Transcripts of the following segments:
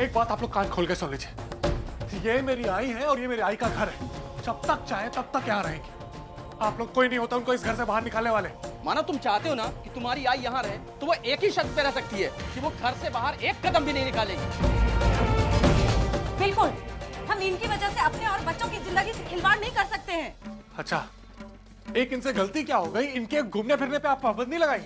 एक बात आप लोग कान खोल के सुन लीजिए, ये मेरी आई है और ये मेरी आई का घर है। जब तक चाहे तब तक यहाँ रहेंगी। आप लोग कोई नहीं होता उनको इस घर से बाहर निकालने वाले। मानो तुम चाहते हो ना कि तुम्हारी आई यहाँ रहे, तो वो एक ही शर्त पे रह सकती है कि वो घर से बाहर एक कदम भी नहीं निकालेगी। बिल्कुल, हम इनकी वजह से अपने और बच्चों की जिंदगी से खिलवाड़ नहीं कर सकते हैं। अच्छा, एक इनसे गलती क्या हो गई? इनके घूमने फिरने पे आप पाबंदी लगाई।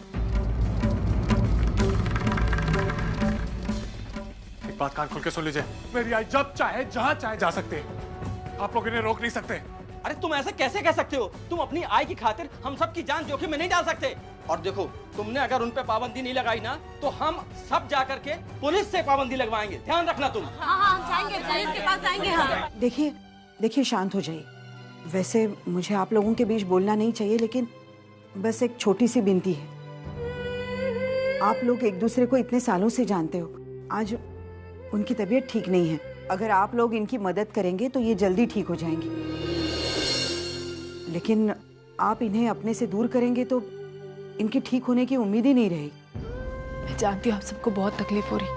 एक बात कान खोल के सुन लीजिए, मेरी आई जब चाहे जहां चाहे जा सकते हैं। आप लोग इन्हें रोक नहीं सकते। अरे तुम ऐसे कैसे कह सकते हो? तुम अपनी आय की खातिर हम सब की जान जोखिम में नहीं डाल सकते। और देखो, तुमने अगर उन पे पाबंदी नहीं लगाई ना, तो हम सब जाकर के पुलिस से पाबंदी लगवाएंगे। ध्यान रखना तुम। हाँ, हम जाएंगे, पुलिस के पास जाएंगे। हाँ। देखिए शांत हो जाइए। वैसे मुझे आप लोगों के बीच बोलना नहीं चाहिए, लेकिन बस एक छोटी सी विनती है। आप लोग एक दूसरे को इतने सालों से जानते हो, आज उनकी तबीयत ठीक नहीं है। अगर आप लोग इनकी मदद करेंगे तो ये जल्दी ठीक हो जाएंगी, लेकिन आप इन्हें अपने से दूर करेंगे तो इनके ठीक होने की उम्मीद ही नहीं रहेगी। मैं जानती हूँ आप सबको बहुत तकलीफ हो रही,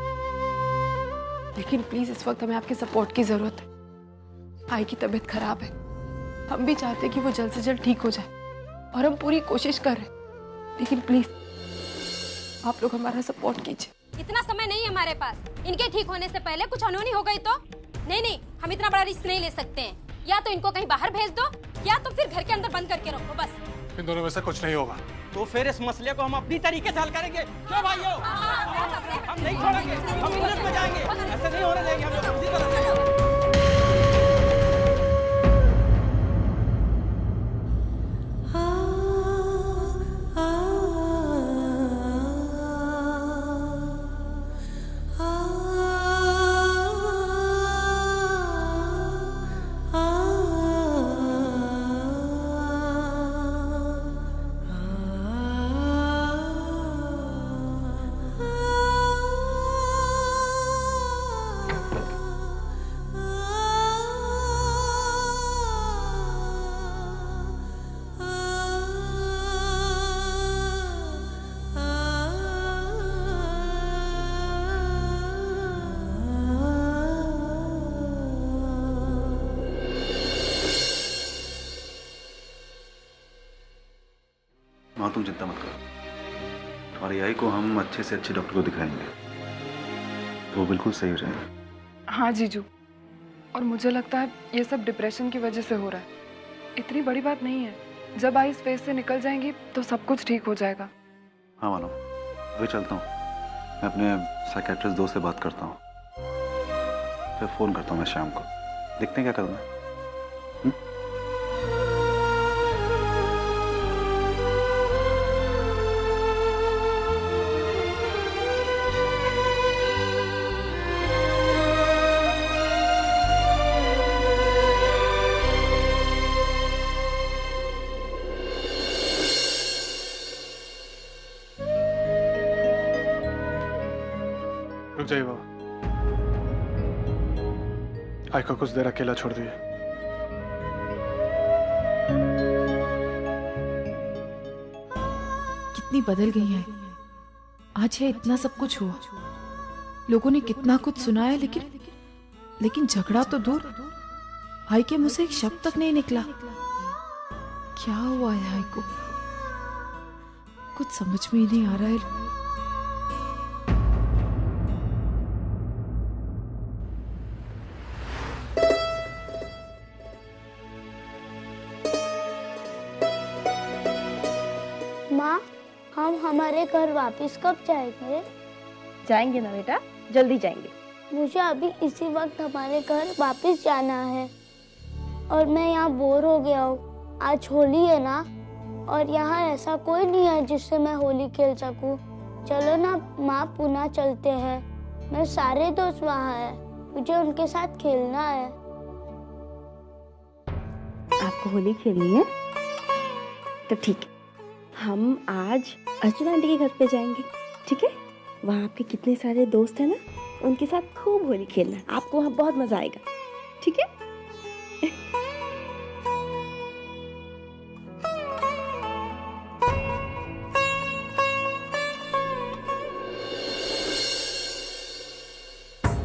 लेकिन प्लीज इस वक्त हमें आपके सपोर्ट की जरूरत है। आई की तबीयत खराब है, हम भी चाहते हैं कि वो जल्द से जल्द ठीक हो जाए और हम पूरी कोशिश कर रहे हैं, लेकिन प्लीज आप लोग हमारा सपोर्ट कीजिए। इतना समय नहीं है हमारे पास। इनके ठीक होने से पहले कुछ अनहोनी हो गई तो नहीं, हम इतना बड़ा रिस्क नहीं ले सकते हैं। या तो इनको कहीं बाहर भेज दो या तो फिर घर के अंदर बंद करके रखो बस। इन दोनों में से कुछ नहीं होगा। तो फिर इस मसले को हम अपनी तरीके से हल करेंगे। क्यों भाइयों? हम नहीं छोड़ेंगे, हम पुलिस में जाएंगे। ऐसे नहीं होने देंगे हम लोग। किसी तरह से माँ तुम चिंता मत करो, तुम्हारी आई को हम अच्छे से अच्छे डॉक्टर को दिखाएंगे, तो वो बिल्कुल सही हो जाएगा। हाँ जीजू, और मुझे लगता है ये सब डिप्रेशन की वजह से हो रहा है। इतनी बड़ी बात नहीं है, जब आई इस फेज से निकल जाएंगी तो सब कुछ ठीक हो जाएगा। हाँ मानो, अभी चलता हूँ, मैं अपने साइकेट्रिस्ट दोस्त से बात करता हूँ, फिर फोन करता हूँ मैं शाम को, देखते हैं क्या करना है। रुक जाइए बाबा, आई को कुछ देर अकेला छोड़ दिए। कितनी बदल गई है आज। है इतना सब कुछ हुआ, लोगों ने कितना कुछ सुनाया, लेकिन झगड़ा तो दूर, आई के मुंह से एक शब्द तक नहीं निकला। क्या हुआ है आई को? कुछ समझ में ही नहीं आ रहा है। माँ, हम हमारे घर वापस कब जाएंगे? जाएंगे ना बेटा, जल्दी जाएंगे। मुझे अभी इसी वक्त हमारे घर वापस जाना है और मैं यहाँ बोर हो गया हूँ। आज होली है ना, और यहाँ ऐसा कोई नहीं है जिससे मैं होली खेल सकूँ। चलो ना माँ, पुणे चलते हैं। मेरे सारे दोस्त वहाँ हैं, मुझे उनके साथ खेलना है। आपको होली खेलनी है तो ठीक है, हम आज अर्चना आंटी के घर पे जाएंगे, ठीक है? वहाँ आपके कितने सारे दोस्त हैं ना, उनके साथ खूब होली खेलना, आपको वहाँ बहुत मजा आएगा, ठीक है?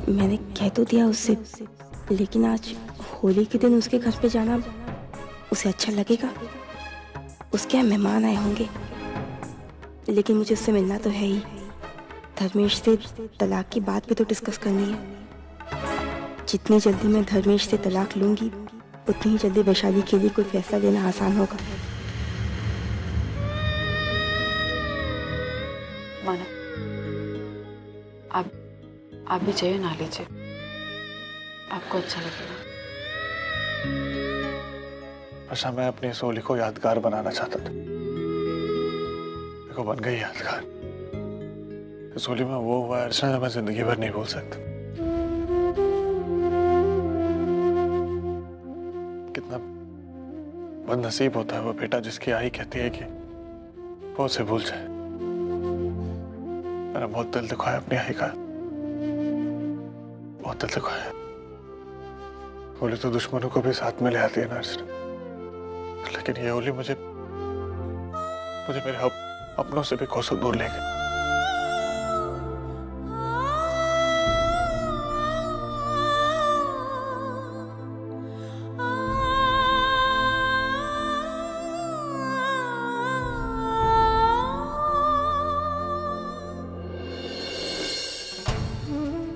मैंने कह तो दिया उससे, लेकिन आज होली के दिन उसके घर पे जाना उसे अच्छा लगेगा। उसके यहाँ मेहमान आए होंगे, लेकिन मुझे उससे मिलना तो है ही। धर्मेश से तलाक की बात भी तो डिस्कस करनी है। जितनी जल्दी मैं धर्मेश से तलाक लूंगी, उतनी ही जल्दी वैशाली के लिए कोई फैसला लेना आसान होगा। माना, आप भी चाहिए, ना लीजिए, आपको अच्छा लगेगा। अच्छा, मैं अपनी इस होली को यादगार बनाना चाहता था, देखो बन गई यादगार। इस होली में वो हुआ अर्चना जो मैं जिंदगी भर नहीं भूल सकता। कितना बदनसीब होता है वो बेटा जिसकी आई कहती है कि वो उसे भूल जाए। मैंने बहुत दिल दुखाया अपनी आई का, बहुत दिल दुखाया। होली तो दुश्मनों को भी साथ में ले आती है ना अर्चना, लेकिन ये होली मुझे मेरे अपनों से भी कोसों दूर ले गई।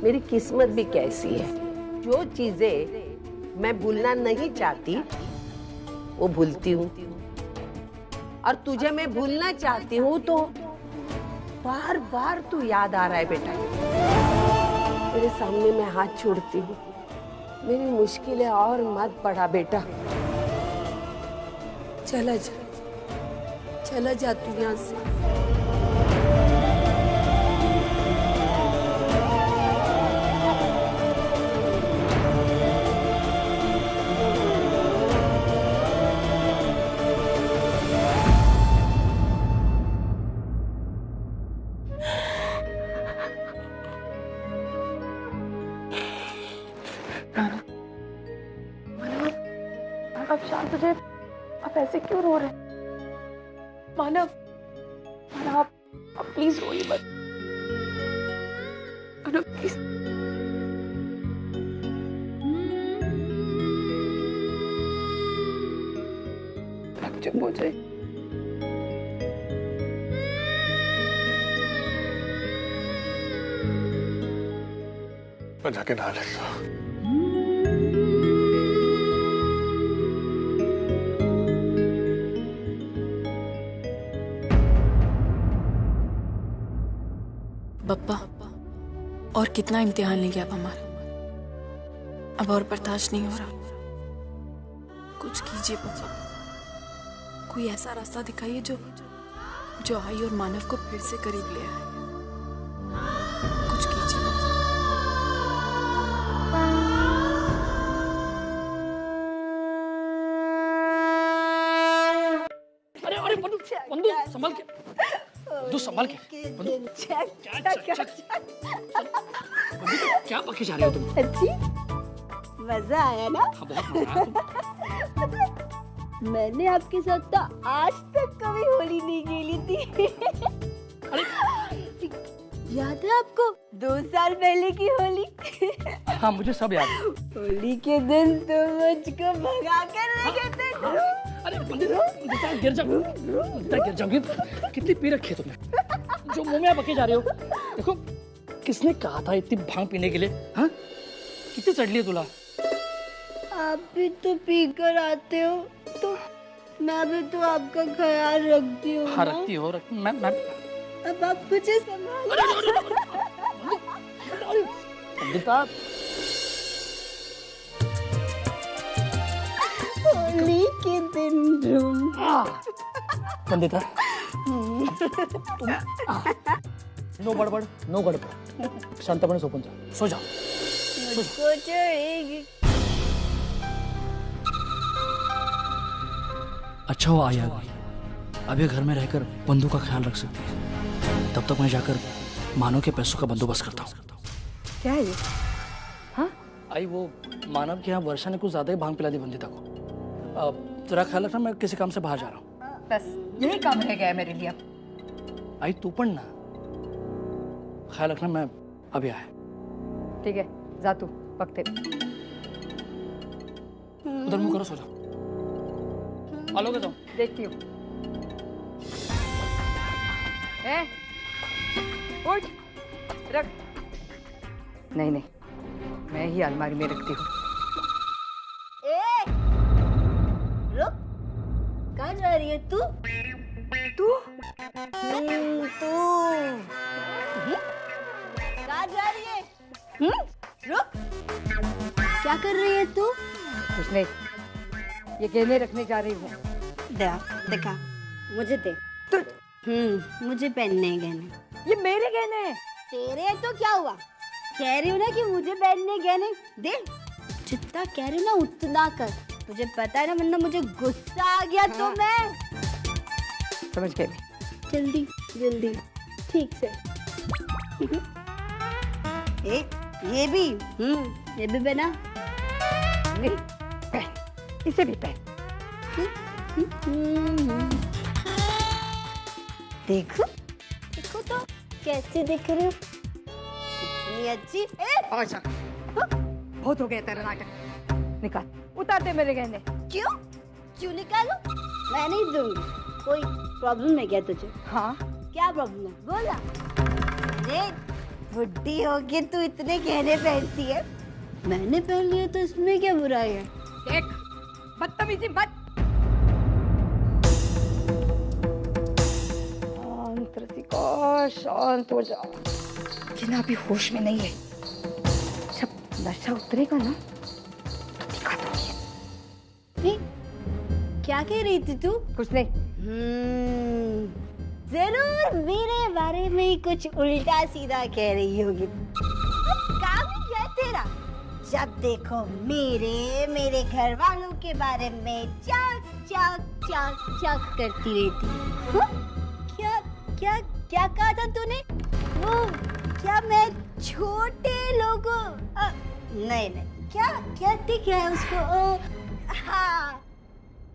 मेरी किस्मत भी कैसी है, जो चीजें मैं भूलना नहीं चाहती वो भूलती हूँ, और तुझे मैं भूलना चाहती हूँ तो बार बार तू याद आ रहा है बेटा। मेरे सामने मैं हाथ छोड़ती हूँ, मेरी मुश्किलें और मत बढ़ा बेटा। चला जा तू यहाँ से। अब शांत हो जाए, आप ऐसे क्यों रो रहे हैं? मानव, आप प्लीज रोइए मत। मानव प्लीज। आप चुप हो जाए। मैं जाके नहा लेता हूँ। बप्पा, और कितना इम्तिहान लेंगे आप हमारा? अब और बर्दाश्त नहीं हो रहा। कुछ कीजिए बप्पा, कोई ऐसा रास्ता दिखाइए जो आई और मानव को फिर से करीब ले आए। कुछ कीजिए। अरे बंधु संभल के, बंधु संभल के। बंधु क्या पके जा रहे हो तुम? अच्छी मजा आया ना? हाँ, बहुत मजा आया। मैंने आपके साथ तो आज तक कभी होली नहीं खेली थी। अरे याद है आपको 2 साल पहले की होली? हाँ, मुझे सब याद है। होली के दिन तो मुझको भगा कर ले गए थे। अरे गिर जाओगी। कितनी पी रखी है तुमने जो मुंह में बके जा रहे हो? देखो, किसने कहा था इतनी भांग पीने के लिए? हाँ, कितनी चढ़ ली तुला? आप भी तो पी कर आते हो, तो मैं भी तो आपका ख्याल रखती हूँ। हाँ, रखती हो। मैं अब आप मुझे संभालो। पंडिता, होली के दिन पंडिता, नो बड़बड़, नो गड़बड़, शांतपणे झोपून जा, सो जाओ। मुझको चढ़ेगी। अच्छा वो आई आ गई। अब ये घर में रहकर बंधु का ख्याल रख सकती है। तब तक मैं जाकर मानव के पैसों का बंदोबस्त करता हूँ। क्या है ये? हाँ, आई वो मानव के यहाँ वर्षा ने कुछ ज्यादा ही भांग पिला दी बंदिता को। तेरा ख्याल रखना, मैं किसी काम से बाहर जा रहा हूँ। बस यही काम रह गया है मेरे लिए अब। आई तू पढ़ना, ख्याल रखना, मैं अभी आया। ठीक है। जा तू पकते। उधर मुंह करो, सो जाओ। आलोगे जाओ। देखती हूँ। उठ, रख। नहीं नहीं, मैं ही अलमारी में रखती हूँ। रुक, कहाँ जा रही है तू? तू कहाँ जा रही है? रुक, क्या कर रही है तू? कुछ नहीं, ये गहने रखने जा रही हूँ। देखा, मुझे दे। मुझे पहनने हैं गहने। ये मेरे गहने हैं। तेरे हैं तो क्या हुआ? कह रही हूँ ना कि मुझे पहनने गहने दे। जितना कह रही हूँ ना उतना कर। मुझे पता है ना, वरना मुझे गुस्सा आ गया तो मैं समझ गई। जल्दी जल्दी ठीक से। ये भी पहना। नहीं, पहन, इसे भी पहन। देखो देखो तो कैसी दिख रही हूँ, कितनी अच्छी। अच्छा, बहुत हो गया तेरा नाटक। निकाल, उतार दे मेरे गहने। क्यों क्यों निकालूं? मैं नहीं दूंगी। कोई प्रॉब्लम है क्या तुझे? हाँ। क्या प्रॉब्लम है? बोला। अरे बुढ़ी होगी तू इतने गहने पहनती है, मैंने पहन लिए तो इसमें क्या बुराई है? देख, बदतमीजी मत। शांत हो जा। जिना अभी होश में नहीं है। जब नशा उतरेगा ना तो दिखा दूंगी। क्या कह रही थी तू? कुछ नहीं। जरूर मेरे बारे में ही कुछ उल्टा सीधा कह रही होगी। काम ही क्या है तेरा? जब देखो मेरे घर वालों के बारे में चक चक चक चक करती रहती। क्या कहा था तूने? वो क्या मैं छोटे लोगों नहीं क्या दिख रहा है उसको? हाँ,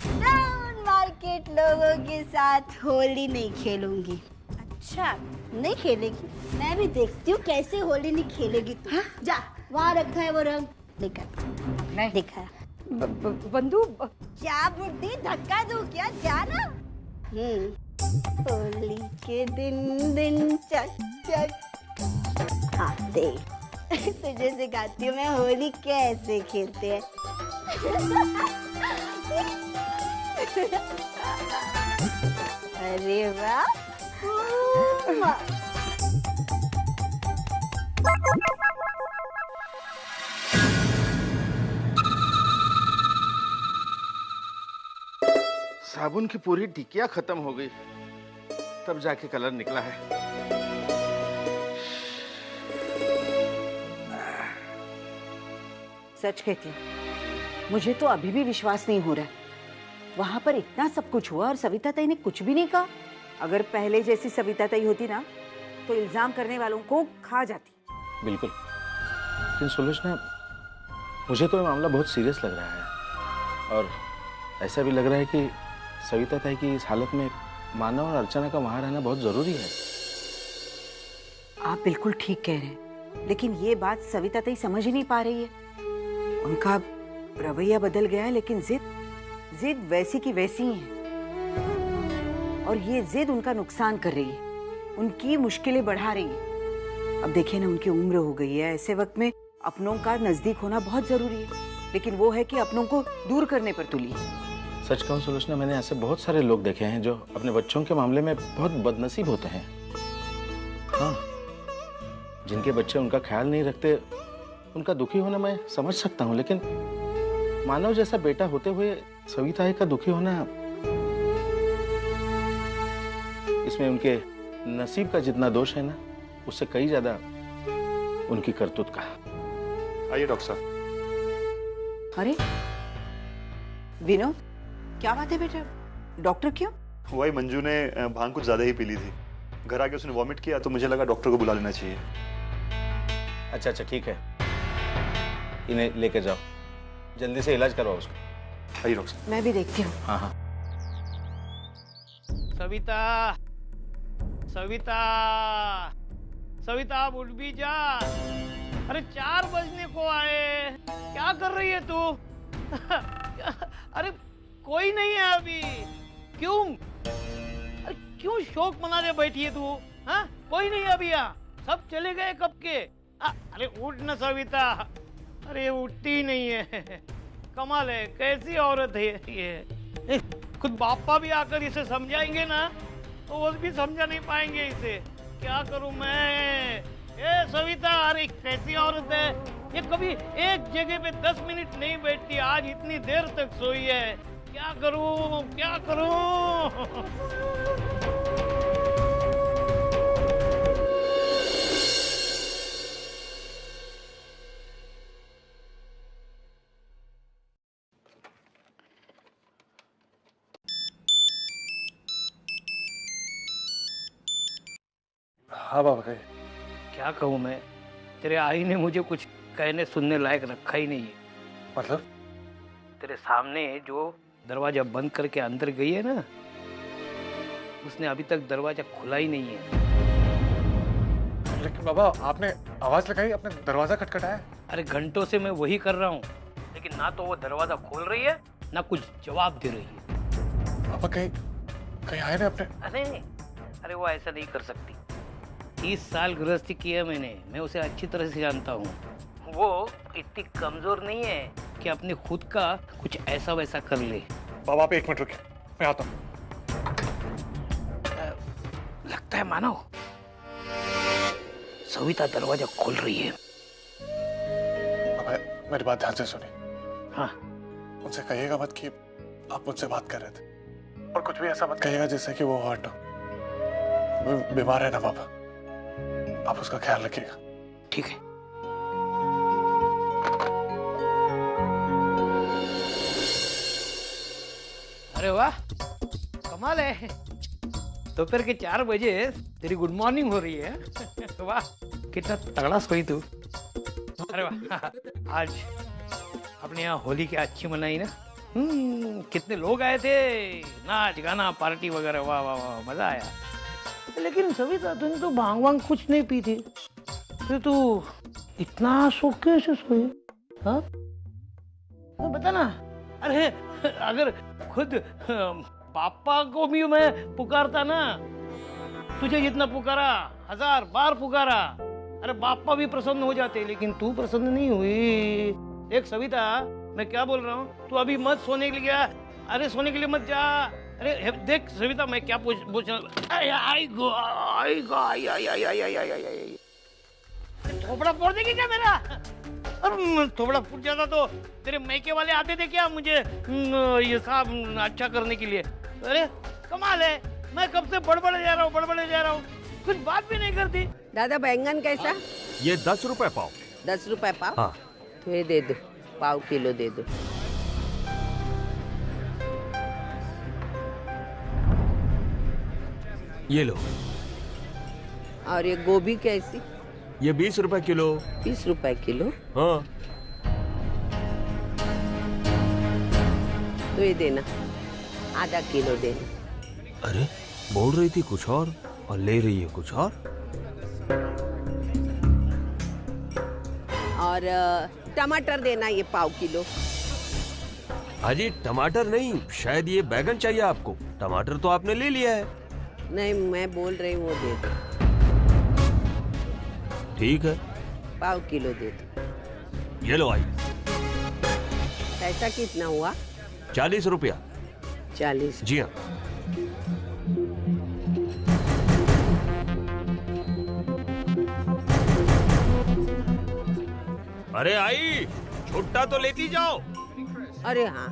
टाउन मार्केट लोगों के साथ होली नहीं खेलूंगी। अच्छा, नहीं खेलेगी? मैं भी देखती हूँ कैसे होली नहीं खेलेगी तू। हाँ? जा, वहाँ रखा है वो रंग, लेकर। नहीं दिखा। बंदूक। क्या बुढ़ी, धक्का दूं क्या? जाना। होली के दिन चक चक। हाँ देख, तुझे सिखाती हूँ मैं होली कैसे खेलते हैं। अरे वाह। साबुन की पूरी टिकिया खत्म हो गई, तब जाके कलर निकला है। सच कहती हूँ, मुझे तो अभी भी विश्वास नहीं हो रहा। वहां पर इतना सब कुछ हुआ और सविता ताई ने कुछ भी नहीं कहा। अगर पहले जैसी सविता ताई होती ना तो इल्जाम करने वालों को खा जाती। बिल्कुल, लेकिन सुलोचना, मुझे तो ये मामला बहुत सीरियस लग रहा है और ऐसा भी लग रहा है कि सविता ताई की इस हालत में मानव और अर्चना का वहां रहना बहुत जरूरी है। आप बिल्कुल ठीक कह रहे हैं, लेकिन ये बात सविता ताई समझ ही नहीं पा रही है। उनका रवैया बदल गया है, लेकिन जिद वैसी की वैसी ही है और ये जिद उनका नुकसान कर रही है, उनकी मुश्किलें बढ़ा रही है। अब देखिए ना, उनकी उम्र हो गई है, ऐसे वक्त में अपनों का नजदीक होना बहुत जरूरी है, लेकिन वो है कि अपनों को दूर करने पर तुली है। सच कहूं सुलोचना, मैंने ऐसे बहुत सारे लोग देखे हैं जो अपने बच्चों के मामले में बहुत बदनसीब होते हैं। हाँ, जिनके बच्चे उनका ख्याल नहीं रखते, उनका दुखी होना मैं समझ सकता हूँ, लेकिन मानव जैसा बेटा होते हुए सविता का दुखी होना, इसमें उनके नसीब का जितना दोष है ना, उससे कई ज्यादा उनकी करतूत का। आइए डॉक्टर साहब। अरे विनोद, क्या बात है बेटा? डॉक्टर क्यों? वही मंजू ने भांग कुछ ज्यादा ही पी ली थी, घर आके उसने वॉमिट किया तो मुझे लगा डॉक्टर को बुला लेना चाहिए। अच्छा अच्छा, ठीक है, इन्हें लेके जाओ, जल्दी से इलाज करवाओ उसको। आइए डॉक्टर साहब। मैं भी देखती हूँ। हाँ हाँ। सविता, सविता, सविता, उठ भी जा। अरे 4 बजने को आए, क्या कर रही है तू? अरे कोई नहीं है अभी, क्यों? अरे क्यों शौक मनाने बैठी है तू? हाँ, कोई नहीं अभी यहाँ, सब चले गए कब के। अरे उठ ना सविता, अरे उठती ही नहीं है। कमाल है, कैसी औरत है ये। खुद बापा भी आकर इसे समझाएंगे ना तो वो भी समझा नहीं पाएंगे इसे। क्या करूं मैं? ए सविता, अरे कैसी औरत है ये, कभी एक जगह पे 10 मिनट नहीं बैठती, आज इतनी देर तक सोई है। क्या करूं, क्या करूं? हाँ बाबा कहिए। क्या कहूँ मैं, तेरे आई ने मुझे कुछ कहने सुनने लायक रखा ही नहीं है। मतलब? तेरे सामने जो दरवाजा बंद करके अंदर गई है ना, उसने अभी तक दरवाजा खुला ही नहीं है। लेकिन बाबा आपने आवाज लगाई, अपने दरवाजा खटखटाया। अरे घंटों से मैं वही कर रहा हूँ, लेकिन ना तो वो दरवाजा खोल रही है ना कुछ जवाब दे रही है। पापा कहीं आए ना अपने? अरे वो ऐसा नहीं कर सकती। 30 साल गृहस्थी की है मैंने, मैं उसे अच्छी तरह से जानता हूँ। वो इतनी कमजोर नहीं है कि अपने खुद का कुछ ऐसा वैसा कर ले। बाबा आप 1 मिनट रुकिए, मैं आता हूँ। लगता है मानो सविता दरवाजा खोल रही है। बाबा मेरी बात ध्यान से सुनिए। हाँ। उनसे कहिएगा मत कि आप मुझसे बात कर रहे थे, और कुछ भी ऐसा मत कहिएगा जिससे कि वो हर्ट हो। बीमार है ना बाबा, आप उसका ख्याल रखिएगा। ठीक है। अरे वाह, कमाल है, दोपहर के 4 बजे तेरी गुड मॉर्निंग हो रही है। वाह, कितना तगड़ा सोई तू। अरे वाह, आज अपने यहाँ होली क्या अच्छी मनाई ना। कितने लोग आए थे, नाच गाना पार्टी वगैरह, वाह वाह वाह, मजा आया। लेकिन सविता तूने तो भांग वांग कुछ नहीं पी थी, फिर तू इतना सो कैसे सोई? हाँ बता ना। अरे अगर खुद पापा को भी मैं पुकारता ना, तुझे जितना पुकारा, 1000 बार पुकारा, अरे पापा भी प्रसन्न हो जाते, लेकिन तू प्रसन्न नहीं हुई। एक सविता, मैं क्या बोल रहा हूँ, तू अभी मत सोने के लिए गया। अरे सोने के लिए मत जा। अरे देख सविता, मैं क्या पूछना, थोपड़ा फोड़ देगी क्या मेरा? अरे थोपड़ा फूट जाता तो तेरे मैके वाले आते थे क्या मुझे ये सब अच्छा करने के लिए? अरे कमाल है, मैं कब से बड़बड़े जा रहा हूँ, कुछ बात भी नहीं करती। दादा बैंगन कैसा? ये 10 रुपए पाव। 10 रुपए पाव? हाँ। तो ये दे दो, पाव किलो दे दो। ये लो। और ये गोभी कैसी? ये 20 रुपए किलो। 20 रुपए किलो? हाँ। तो ये देना, आधा किलो देना। अरे बोल रही थी कुछ और ले रही है कुछ और। और टमाटर देना, ये पाव किलो। हाजी टमाटर नहीं, शायद ये बैगन चाहिए आपको। टमाटर तो आपने ले लिया है। नहीं, मैं बोल रही हूँ वो दे दो। ठीक है, पाव किलो दे दो। ये लो आई। पैसा कितना हुआ? 40 रुपया। 40? जी हाँ। अरे आई, छुट्टा तो लेती जाओ। अरे हाँ।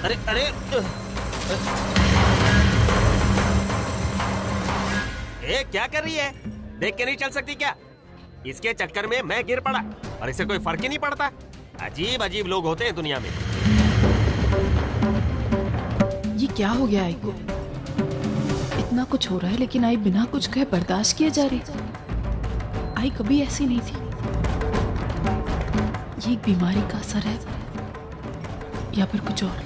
अरे अरे ए, क्या कर रही है? देख के नहीं चल सकती क्या? इसके चक्कर में मैं गिर पड़ा और इसे कोई फर्क ही नहीं पड़ता। अजीब अजीब लोग होते हैं दुनिया में। ये क्या हो गया आई को? इतना कुछ हो रहा है लेकिन आई बिना कुछ कहे बर्दाश्त किए जा रही। आई कभी ऐसी नहीं थी। ये एक बीमारी का असर है या फिर कुछ और?